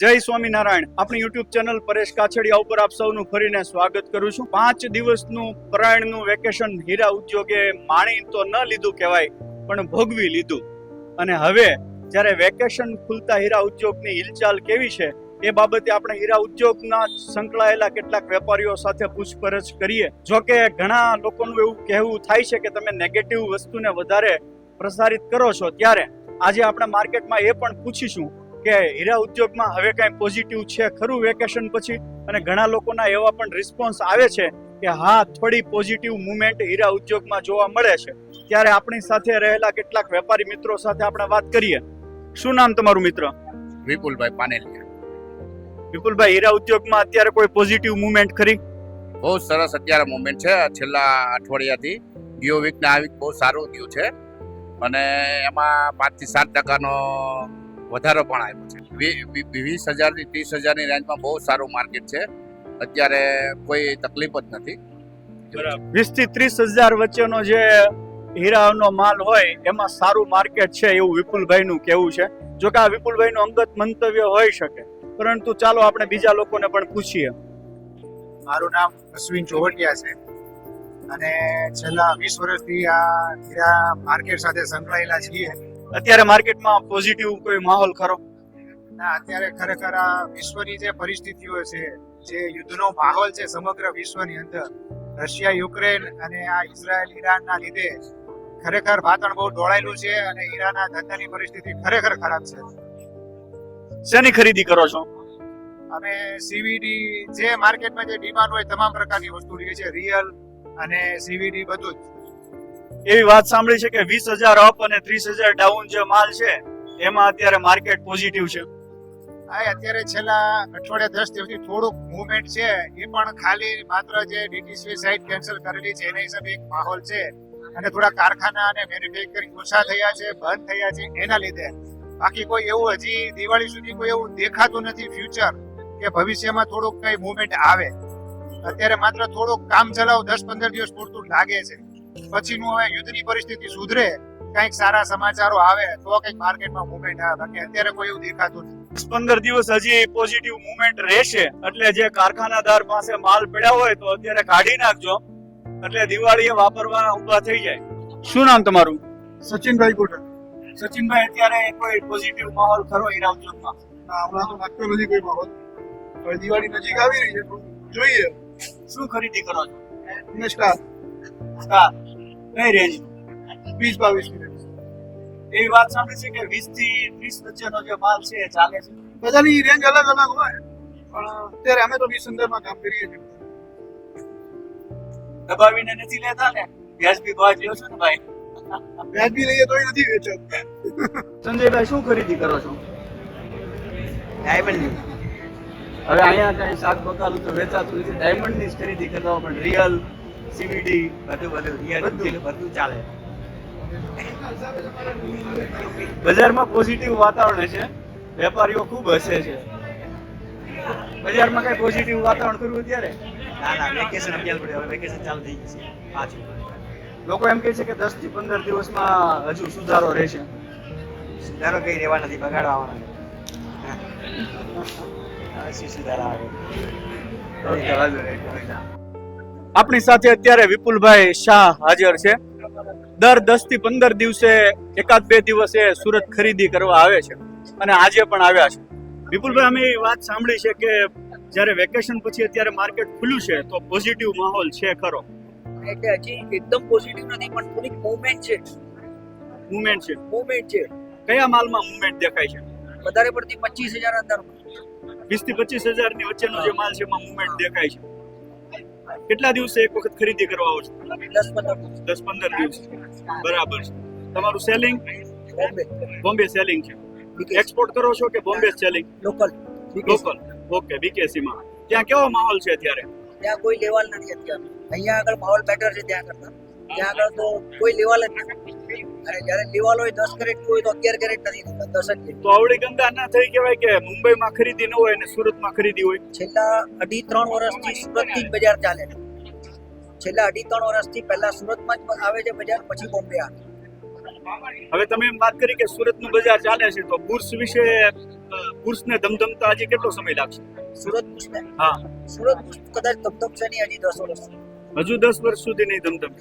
જય સ્વામિનારાયણ. આપણી YouTube channel Paresh Kachhadiya ઉપર આપ સૌનું ફરીને સ્વાગત કરું છું. 5 દિવસનું પરાયણનું વેકેશન હીરા ઉદ્યોગે માણી તો ન લીધું કહેવાય, પણ ભોગવી લીધું. અને હવે જ્યારે વેકેશન ખુલતા હીરા ઉદ્યોગની હિલચાલ કેવી છે એ બાબતે આપણે હીરા ઉદ્યોગના સંકળાયેલા કેટલાક વેપારીઓ સાથે પૂછપરછ કરીએ. જોકે ઘણા લોકોનું એવું કહેવું થાય છે કે તમે નેગેટિવ વસ્તુને વધારે પ્રસારિત કરો છો, ત્યારે આજે આપણે માર્કેટમાં એ પણ પૂછીશું કે હીરા ઉદ્યોગમાં હવે કાંઈ પોઝિટિવ છે ખરું વેકેશન પછી. અને ઘણા લોકોના એવા પણ રિસ્પોન્સ આવે છે કે હા, થોડી પોઝિટિવ મુવમેન્ટ હીરા ઉદ્યોગમાં જોવા મળે છે. ત્યારે આપણી સાથે રહેલા કેટલાક વેપારી મિત્રો સાથે આપણે વાત કરીએ. શું નામ તમારું મિત્ર? વિપુલભાઈ પાનેલિયા. વિપુલભાઈ, હીરા ઉદ્યોગમાં અત્યારે કોઈ પોઝિટિવ મુવમેન્ટ ખરી? બહુ સરસ અત્યારે મુવમેન્ટ છે. છેલ્લા અઠવાડિયાથી ગયો વીક ને આ વીક બહુ સારું થયું છે અને એમાં 5 થી 7% વધારો પણ આવ્યો છે. 20,000 થી 30,000 ની રેન્જમાં બહુ સારું માર્કેટ છે. અત્યારે કોઈ તકલીફ જ નથી. 20 થી 30,000 વચ્ચેનો જે હીરાનો માલ હોય એમાં સારું માર્કેટ છે એવું વિપુલભાઈનું કહેવું છે. જો કે આ વિપુલભાઈનું અંગત મંતવ્ય હોઈ શકે, પરંતુ ચાલો આપણે બીજા લોકોને પણ પૂછીએ. મારું નામ અશ્વિન ચોવટિયા છે અને છેલ્લા 20 વર્ષથી આ હીરા માર્કેટ સાથે સંકળાયેલા છીએ. અત્યારે માર્કેટમાં પોઝિટિવ કોઈ માહોલ ખરો? ના, અત્યારે ખરેખર આ વિશ્વની જે પરિસ્થિતિઓ છે, જે યુદ્ધનો માહોલ છે સમગ્ર વિશ્વની અંદર, રશિયા યુક્રેન અને આ ઇઝરાયલ ઈરાનના લીધે ખરેખર વાતાવરણ બહુ ઢોળાયેલું છે અને હીરાના ધંધાની પરિસ્થિતિ ખરેખર ખરાબ છે. શેની ખરીદી કરો છો? અમે સીવીડી જે માર્કેટમાં જે ડિમાન્ડ હોય તમામ પ્રકારની વસ્તુ લઈએ છીએ, રિયલ અને સીવીડી બધું જ. એવી વાત સાંભળી છે કે 20,000 અપ અને 30,000 ડાઉન જે માલ છે એમાં અત્યારે માર્કેટ પોઝિટિવ છે. હા, અત્યારે છેલ્લા અઠવાડિયા 10 દિવસથી થોડુંક મુવમેન્ટ છે. એ પણ ખાલી માત્ર જે ડીટીસી સાઇટ કેન્સલ કરેલી છે એના હિસાબે એક માહોલ છે અને થોડા કારખાના અને મેન્યુફેક્ચરિંગ ઓછા થયા છે, બંધ થયા છે એના લીધે. બાકી કોઈ એવું હજી દિવાળી સુધી કોઈ એવું દેખાતું નથી ફ્યુચર કે ભવિષ્યમાં થોડુંક કઈ મુવમેન્ટ આવે. અત્યારે માત્ર થોડુંક કામ ચલાવ 10-15 દિવસ પૂરતું લાગે છે. પછીનું હવે યુદ્ધની પરિસ્થિતિ સુધરે, કંઈક સારા સમાચારો આવે તો કંઈક માર્કેટમાં મુવમેન્ટ આવે. બાકી અત્યારે કોઈ એવું દેખાતું નથી. 15 દિવસ હજી પોઝિટિવ મુવમેન્ટ રહેશે, એટલે જે કારખાનાદાર પાસે માલ પડ્યા હોય તો અત્યારે કાઢી નાખજો, એટલે દિવાળીએ વાપરવાના ઊભા થઈ જાય. શું નામ તમારું? સચિનભાઈ ગોટા. સચિનભાઈ, અત્યારે કોઈ પોઝિટિવ માહોલ ખરો હીરા ઉદ્યોગમાં? હમણાં તો લાગતો નથી કોઈ માહોલ. હવે દિવાળી નજીક આવી રહી છે, જોઈએ. શું ખરીદી કરો છો? સ્ટાર કઈ રેન્જ? 20-22 મિનિટ. એવી વાત સાંભળી છે કે 20 થી 30 વચ્ચેનો જે માલ છે એ ચાલે છે. બધાની રેન્જ અલગ અલગ હોય, પણ અત્યારે અમે તો 20 માં કામ કરીએ છીએ. દબાવીને નથી લેતા ને? વ્યાજબી ભાવ લ્યો છો ને ભાઈ? વ્યાજબી લઈએ તોય નથી વેચાતું. સંજયભાઈ, શું ખરીદી કરો છો? ડાયમંડ. હવે અહીંયા કઈ શાક બકાલું તો વેચાતું નથી, ડાયમંડ ની જ ખરીદી કરતા હોય, પણ રિયલ સીવીડી બધું ચાલે. બજારમાં પોઝિટિવ વાતાવરણ છે, વેપારીઓ ખૂબ હસે છે. બજારમાં કઈ પોઝિટિવ વાતાવરણ કરવું ત્યારે? ના, વેકેશન અત્યારે પડે, હવે વેકેશન ચાલુ થઈ ગયું છે પાછું. લોકો એમ કહે છે કે 10 થી 15 દિવસમાં હજુ સુધારો રહેશે. સુધારો કઈ રહેવા નથી, બગાડવાના. હવે શું સુધારો આવે? આપણી સાથે અત્યારે વિપુલભાઈ શાહ હાજર છે. દર 10 થી 15 દિવસે 1-2 દિવસે સુરત ખરીદી કરવા આવે છે અને આજે પણ આવ્યા છે. વિપુલભાઈ, અમે એ વાત સાંભળી છે કે જ્યારે વેકેશન પછી અત્યારે માર્કેટ ખુલ્યું છે તો પોઝિટિવ માહોલ છે ખરો? એટલે હજી એકદમ પોઝિટિવ નથી, પણ થોડીક મૂવમેન્ટ છે. મૂવમેન્ટ છે. કયા માલમાં મૂવમેન્ટ દેખાય છે? વધારે પડતી 25,000 અંદર. 20 થી 25,000 ની વચ્ચેનો જે માલ છે એમાં મૂવમેન્ટ દેખાય છે. કેટલા દિવસે એક વખત ખરીદી કરવા આવો છો? 10-15 દિવસ. બરાબર છે. તમારું સેલિંગ બોમ્બે સેલિંગ છે? એક્સપોર્ટ કરો છો કે Bombay selling? Local. Okay. BKC માં ત્યાં કેવો માહોલ છે અત્યારે? ત્યાં કોઈ લેવાલ નથી અત્યારે. અહીંયા આગળ માહોલ બેટર છે ત્યાં કરતા. ત્યાં આગળ તો કોઈ લેવાલ જ નથી. અને જ્યારે લેવાલ હોય 10 કેરેટ હોય તો 11 કેરેટ નથી, 10 જ છે. તો આવડી ગંગા ના થઈ કહેવાય કે મુંબઈમાં ખરીદી ન હોય અને સુરતમાં ખરીદી હોય? છેલ્લા 2.5-3 વર્ષથી સુરતથી જ બજાર ચાલે છે. છેલ્લા 2.5-3 વર્ષથી પહેલા સુરતમાં જ આવે છે બજાર, પછી બોમ્બે આવે. હવે તમે એમ વાત કરી કે સુરતનું બજાર ચાલે છે, તો બુર્સ વિશે બુર્સને ધમધમતા હજી કેટલો સમય લાગશે? સુરત બુશ ને હા, સુરત બુશ કદાચ ધમધમશે નહીં હજી 10 વર્ષ, હજુ 10 વર્ષ સુધી નહીં ધમધમ.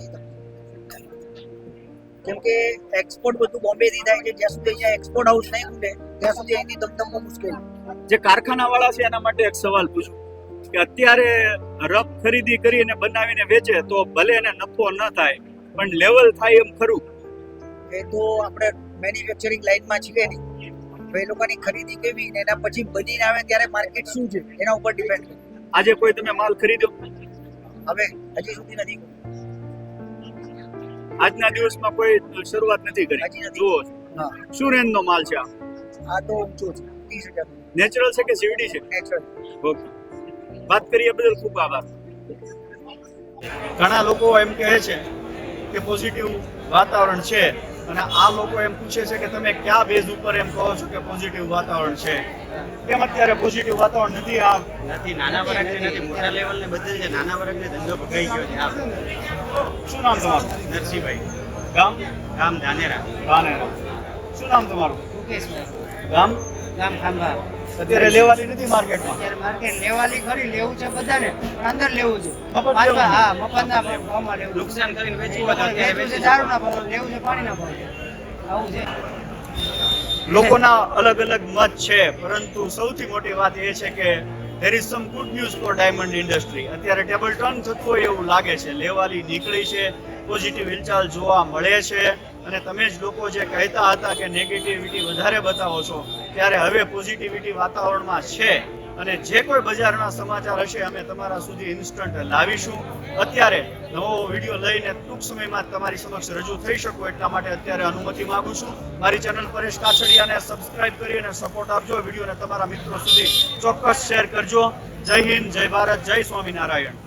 કેમ કે એક્સપોર્ટ બધું બોમ્બે થી થાય છે. જ્યાં સુધી અહીંયા એક્સપોર્ટ હાઉસ નહીં ખુલે ત્યાં સુધી અહીંની ધમધમવું મુશ્કેલ. જે કારખાના વાળા છે એના માટે એક સવાલ પૂછું કે અત્યારે રફ ખરીદી કરીને બનાવીને વેચે તો ભલે એને નફો ન થાય પણ લેવલ થાય એમ ખરું? એ તો આપણે મેન્યુફેક્ચરિંગ લાઈનમાં છીએ નહીં. તો એ લોકોની ખરીદી કેવી ને એના પછી બનીને આવે ત્યારે માર્કેટ શું છે એના ઉપર ડિપેન્ડ કરે. આજે કોઈ તમે માલ ખરીદ્યો? હવે હજી સુધી નથી, આજના દિવસમાં કોઈ શરૂઆત નથી કરી? હજી નથી. જુઓ હા, શું રેન્જનો માલ છે આ? આ તો ઊંચું છે 30,000 નેચરલ છે કે સીવડી છે? નેચરલ. ઓકે, વાત કરીએ બદલ ખૂબ આભાર. ઘણા લોકો એમ કહે છે કે પોઝિટિવ વાતાવરણ છે અને આ લોકો એમ પૂછે છે કે તમે કયા બેઝ ઉપર એમ કહો છો કે પોઝિટિવ વાતાવરણ છે? કેમ અત્યારે પોઝિટિવ વાતાવરણ નથી? આ નથી, નાના વર્ગને નથી, મોટા લેવલને બધે છે. નાના વર્ગને ધંધો પકડાઈ ગયો છે. આ શું નામ તમારું? નરસિંહભાઈ, ગામ? ગામ ધાનેરા. ધાનેરા. શું નામ તમારું? મુકેશભાઈ, ગામ? ગામ ખાંભા. અત્યારે લેવાની નથી માર્કેટમાં? અત્યારે માર્કેટ લેવાલી ખરી, લેવું છે બધાને, અંદર લેવું છે. મફત લેવું? હા, મફતના ભાવમાં લેવું છે. નુકસાન કરીને વેચવું હોય તો અત્યારે વેચવું છે વેચી દારૂના ભાવ, લેવું છે પાણીના ભાવ. આવું છે. લોકોના અલગ અલગ મત છે, પરંતુ સૌથી મોટી વાત એ છે કે there is some good news for diamond industry. અત્યારે ટેબલ ટર્ન થતું હોય એવું લાગે છે. લેવાલી નીકળી છે, પોઝિટિવ હિલચાલ જોવા મળે છે અને તમે જ લોકો જે કહેતા હતા કે નેગેટિવિટી વધારે બતાવો છો ત્યારે હવે પોઝિટિવિટી વાતાવરણમાં છે અને જે કોઈ બજારના સમાચાર હશે અમે તમારા સુધી ઇન્સ્ટન્ટ લાવીશું. અત્યારે નવો વિડીયો લઈને ટૂંક સમયમાં તમારી સમક્ષ રજૂ થઈ શકું એટલા માટે અત્યારે અનુમતિ માંગુ છું. મારી ચેનલ પરેશ કાછડિયાને સબસ્ક્રાઇબ કરી અને સપોર્ટ આપજો. વિડીયોને તમારા મિત્રો સુધી ચોક્કસ શેર કરજો. જય હિન્દ, જય ભારત, જય સ્વામિનારાયણ.